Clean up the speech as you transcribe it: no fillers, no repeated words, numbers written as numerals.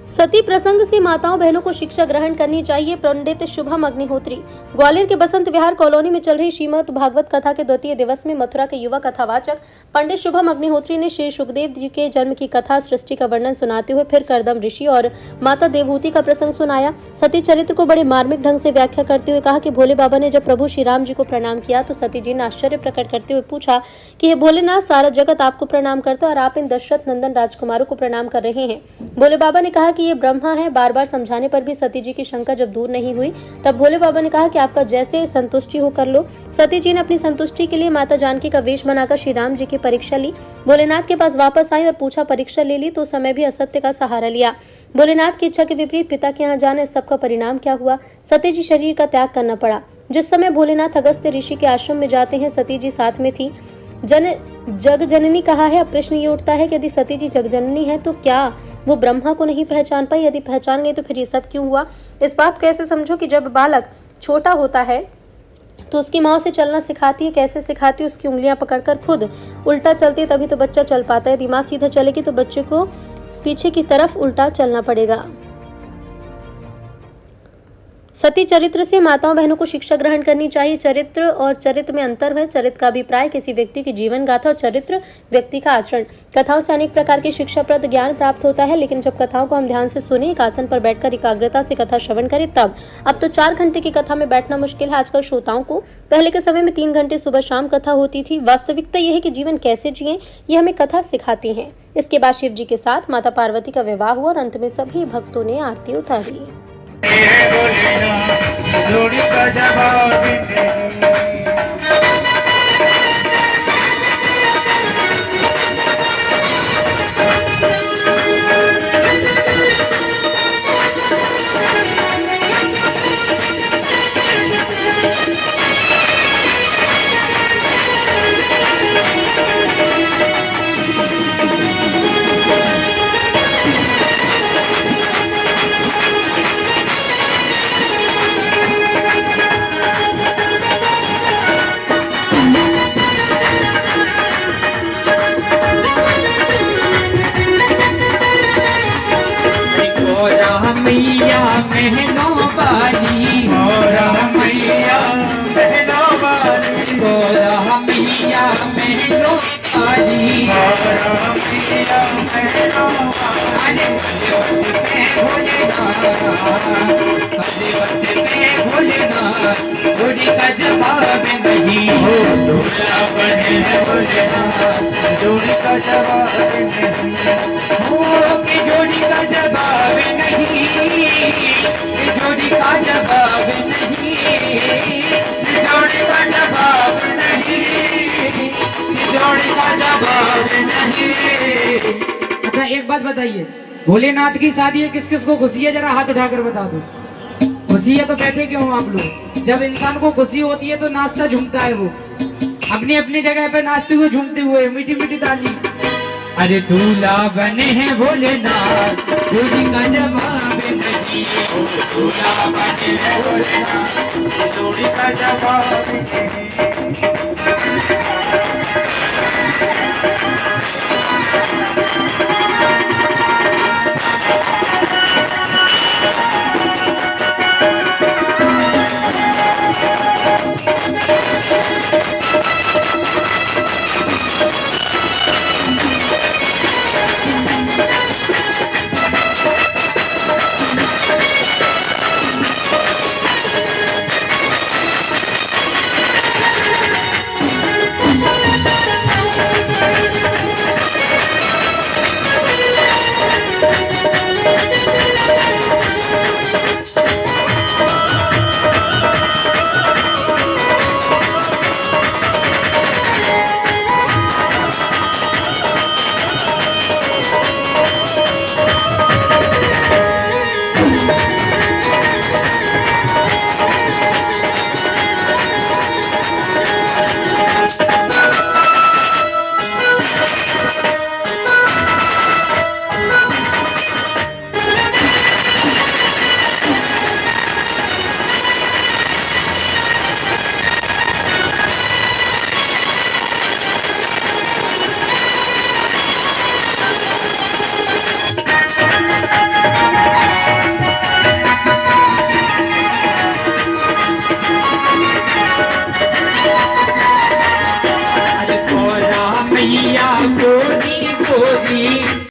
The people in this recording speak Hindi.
सती प्रसंग से माताओं बहनों को शिक्षा ग्रहण करनी चाहिए। पंडित शुभम अग्निहोत्री। ग्वालियर के बसंत विहार कॉलोनी में चल रही श्रीमद् भागवत कथा के द्वितीय दिवस में मथुरा के युवा कथावाचक पंडित शुभम अग्निहोत्री ने श्री सुखदेव जी के जन्म की कथा, सृष्टि का वर्णन सुनाते हुए फिर करदम ऋषि और माता देवहूति का प्रसंग सुनाया। सती चरित्र को बड़े मार्मिक ढंग से व्याख्या करते हुए कहा कि भोले बाबा ने जब प्रभु श्री राम जी को प्रणाम किया तो सती जी ने आश्चर्य प्रकट करते हुए पूछा कि हे भोलेनाथ, सारा जगत आपको प्रणाम करता है और आप इन दशरथ नंदन राजकुमारों को प्रणाम कर रहे हैं। भोले बाबा ने कहा कि ये ब्रह्मा है। बार बार समझाने पर भी सती जी की शंका जब दूर नहीं हुई तब भोले बाबा ने कहा कि आपका जैसे संतुष्टि हो कर लो। सती जी ने अपनी संतुष्टि के लिए माता जानकी का वेश बनाकर श्री राम जी की परीक्षा ली। भोलेनाथ के पास वापस आई और पूछा, परीक्षा ले ली तो समय भी असत्य का सहारा लिया। भोलेनाथ की इच्छा के विपरीत पिता के यहाँ जाने सबका परिणाम क्या हुआ? सती जी शरीर का त्याग करना पड़ा। जिस समय भोलेनाथ अगस्त्य ऋषि के आश्रम में जाते हैं, सती जी साथ में थी। जग जननी कहा है। अब प्रश्न ये उठता है कि यदि सती जी जग जननी है तो क्या वो ब्रह्मा को नहीं पहचान पाई? यदि पहचान गई तो फिर ये सब क्यों हुआ? इस बात को ऐसे समझो कि जब बालक छोटा होता है तो उसकी माँ उसे चलना सिखाती है। कैसे सिखाती है? उसकी उंगलियां पकड़कर खुद उल्टा चलती है, तभी तो बच्चा चल पाता है। यदि माँ सीधा चलेगी तो बच्चे को पीछे की तरफ उल्टा चलना पड़ेगा। सती चरित्र से माताओं बहनों को शिक्षा ग्रहण करनी चाहिए। चरित्र और चरित्र में अंतर है। चरित्र का अभिप्राय किसी व्यक्ति की जीवन गाथा और चरित्र व्यक्ति का आचरण। कथाओं से अनेक प्रकार के शिक्षाप्रद ज्ञान प्राप्त होता है, लेकिन जब कथाओं को हम ध्यान से सुने, एक आसन पर बैठकर एकाग्रता से कथा श्रवण करें तब। अब तो 4 घंटे की कथा में बैठना मुश्किल है आजकल श्रोताओं को। पहले के समय में 3 घंटे सुबह शाम कथा होती थी। वास्तविकता यह है कि जीवन कैसे जिए ये हमें कथा सिखाती है। इसके बाद शिव जी के साथ माता पार्वती का विवाह हुआ और अंत में सभी भक्तों ने आरती उतारी। जोड़ी का जवाब मैया महनों वाली, गोरा मैया महनों वाली, गोरा मैया महनों वाली, गोरा मैया महनों वाली। भोलेनाथ जोड़ी का जवाब नहीं, दूल्हा बने हैं भोलेनाथ जोड़ी का जवाब नहीं, जोड़ी का जवाब नहीं, जोड़ी का जवाब नहीं, जोड़ी का जवाब नहीं, जोड़ी का जवाब नहीं। अच्छा एक बात बताइए, भोलेनाथ की शादी है, किस किस को खुशी है? जरा हाथ उठाकर बता दो। खुशी है तो बैठे क्यों आप लोग? जब इंसान को खुशी होती है तो नाचता झूमता है, वो अपनी अपनी जगह पे नाचते हुए झूमते हुए, मीठी मीठी ताली। अरे दूल्हा बने हैं भोलेनाथ जोड़ी का जवाब नहीं, दूल्हा बने हैं भोलेनाथ जोड़ी का जवाब नहीं।